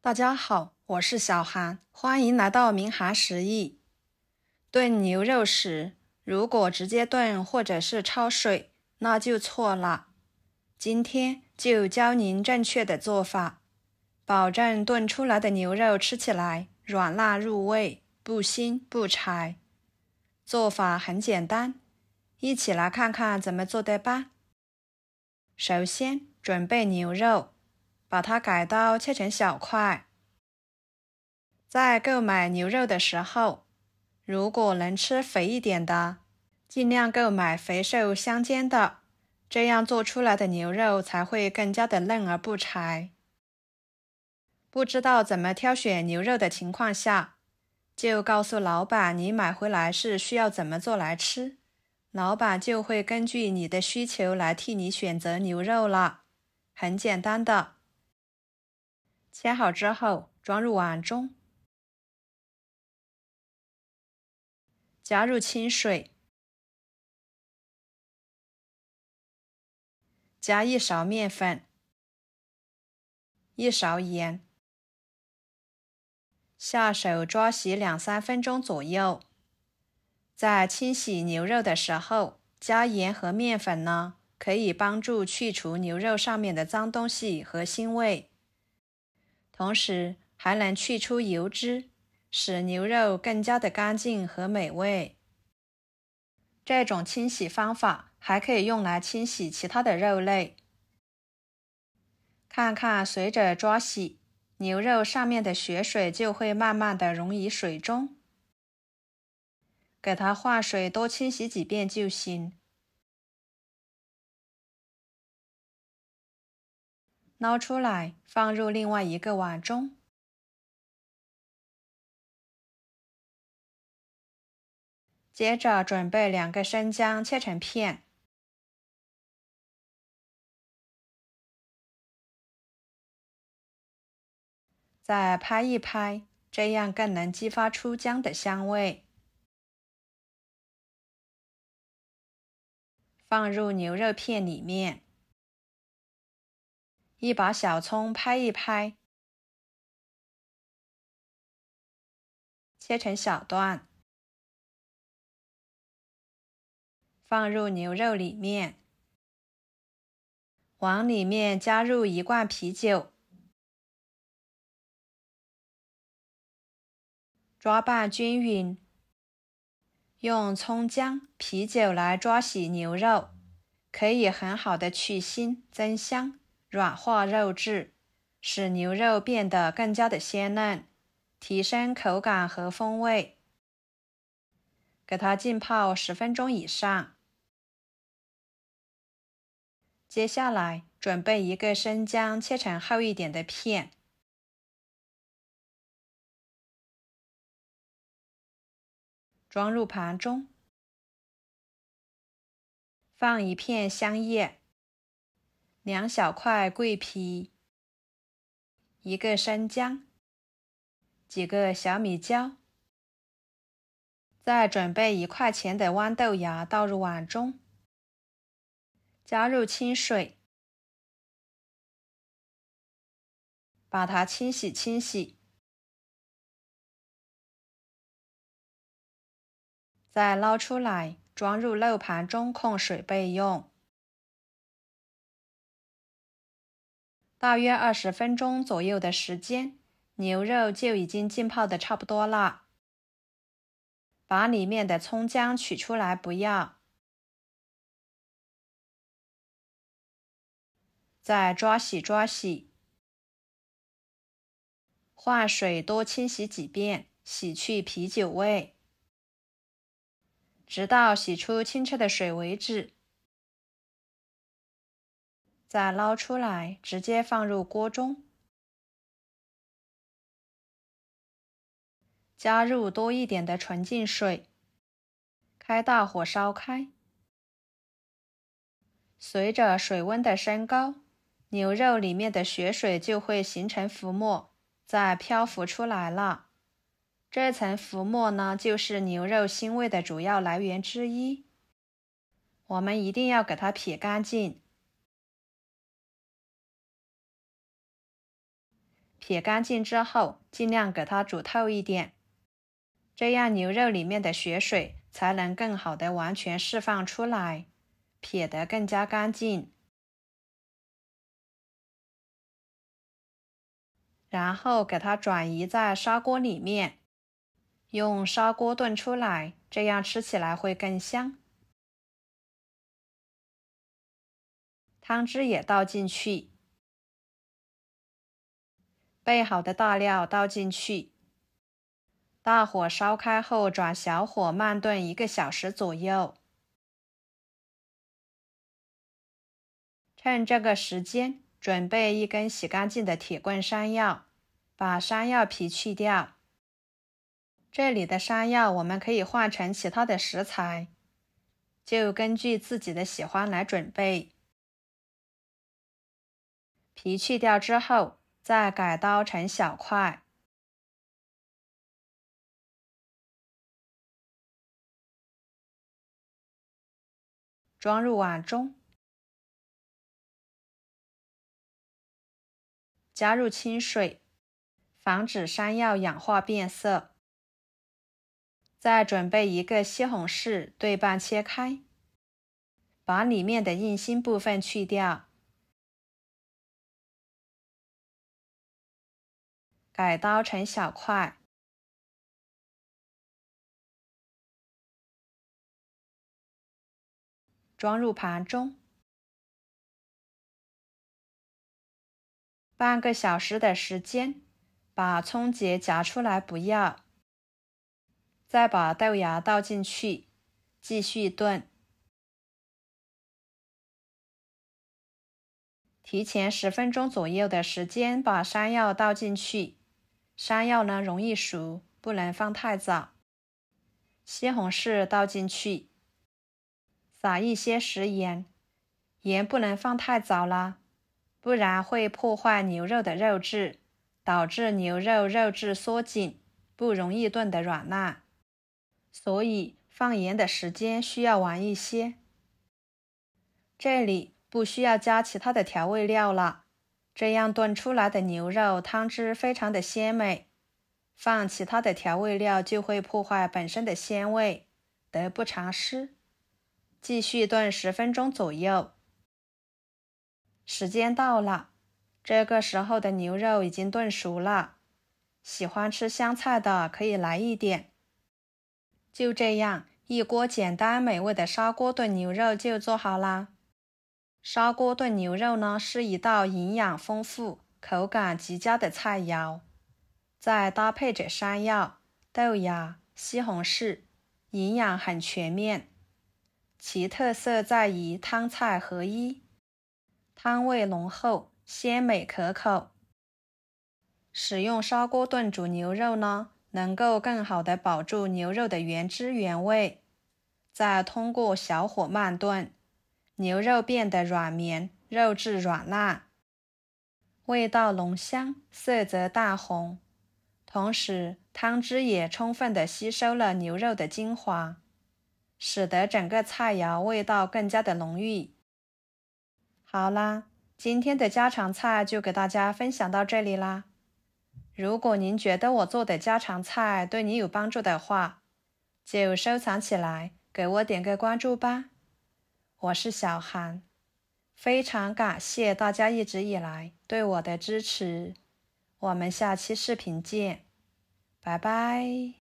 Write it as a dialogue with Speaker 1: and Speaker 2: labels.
Speaker 1: 大家好，我是小韩，欢迎来到明涵食艺。炖牛肉时，如果直接炖或者是焯水，那就错了。今天就教您正确的做法，保证炖出来的牛肉吃起来软烂入味，不腥不柴。做法很简单，一起来看看怎么做的吧。首先准备牛肉，把它改刀切成小块。在购买牛肉的时候，如果能吃肥一点的，尽量购买肥瘦相间的，这样做出来的牛肉才会更加的嫩而不柴。不知道怎么挑选牛肉的情况下，就告诉老板你买回来是需要怎么做来吃，老板就会根据你的需求来替你选择牛肉了。很简单的，切好之后装入碗中，加入清水，加1勺面粉，1勺盐，下手抓洗2-3分钟左右。在清洗牛肉的时候，加盐和面粉呢，可以帮助去除牛肉上面的脏东西和腥味，同时还能去出油脂，使牛肉更加的干净和美味。这种清洗方法还可以用来清洗其他的肉类。看看随着抓洗，牛肉上面的血水就会慢慢的溶于水中，给它换水多清洗几遍就行。捞出来放入另外一个碗中，接着准备2个生姜切成片，再拍一拍，这样更能激发出姜的香味。放入牛肉片里面，一把小葱拍一拍，切成小段，放入牛肉里面，往里面加入1罐啤酒，抓拌均匀。用葱姜、啤酒来抓洗牛肉，可以很好的去腥增香，软化肉质，使牛肉变得更加的鲜嫩，提升口感和风味。给它浸泡10分钟以上。接下来准备1个生姜切成厚一点的片，装入盘中，放1片香叶，2小块桂皮，1个生姜，几个小米椒，再准备1块钱的豌豆芽倒入碗中，加入清水，把它清洗，再捞出来装入漏盘中控水备用。大约20分钟左右的时间，牛肉就已经浸泡的差不多了。把里面的葱姜取出来不要，再抓洗，换水多清洗几遍，洗去啤酒味，直到洗出清澈的水为止。再捞出来，直接放入锅中，加入多一点的纯净水，开大火烧开。随着水温的升高，牛肉里面的血水就会形成浮沫，再漂浮出来了。这层浮沫呢，就是牛肉腥味的主要来源之一。我们一定要给它撇干净。撇干净之后，尽量给它煮透一点，这样牛肉里面的血水才能更好的完全释放出来，撇得更加干净。然后给它转移在砂锅里面，用砂锅炖出来，这样吃起来会更香。汤汁也倒进去，备好的大料倒进去，大火烧开后转小火慢炖1个小时左右。趁这个时间，准备1根洗干净的铁棍山药，把山药皮去掉。这里的山药我们可以换成其他的食材，就根据自己的喜欢来准备。皮去掉之后，再改刀成小块，装入碗中，加入清水，防止山药氧化变色。再准备1个西红柿对半切开，把里面的硬心部分去掉，改刀成小块，装入盘中。半个小时的时间，把葱节夹出来不要，再把豆芽倒进去，继续炖。提前10分钟左右的时间把山药倒进去，山药呢容易熟，不能放太早。西红柿倒进去，撒一些食盐，盐不能放太早啦，不然会破坏牛肉的肉质，导致牛肉肉质缩紧，不容易炖得软烂。所以放盐的时间需要晚一些。这里不需要加其他的调味料了，这样炖出来的牛肉汤汁非常的鲜美。放其他的调味料就会破坏本身的鲜味，得不偿失。继续炖10分钟左右。时间到了，这个时候的牛肉已经炖熟了，喜欢吃香菜的可以来一点。就这样，一锅简单美味的砂锅炖牛肉就做好啦。砂锅炖牛肉呢，是一道营养丰富、口感极佳的菜肴，再搭配着山药、豆芽、西红柿，营养很全面。其特色在于汤菜合一，汤味浓厚，鲜美可口。使用砂锅炖煮牛肉呢，能够更好地保住牛肉的原汁原味，再通过小火慢炖，牛肉变得软绵，肉质软烂，味道浓香，色泽淡红，同时汤汁也充分地吸收了牛肉的精华，使得整个菜肴味道更加的浓郁。好啦，今天的家常菜就给大家分享到这里啦。如果您觉得我做的家常菜对你有帮助的话，就收藏起来，给我点个关注吧。我是小韩，非常感谢大家一直以来对我的支持。我们下期视频见，拜拜。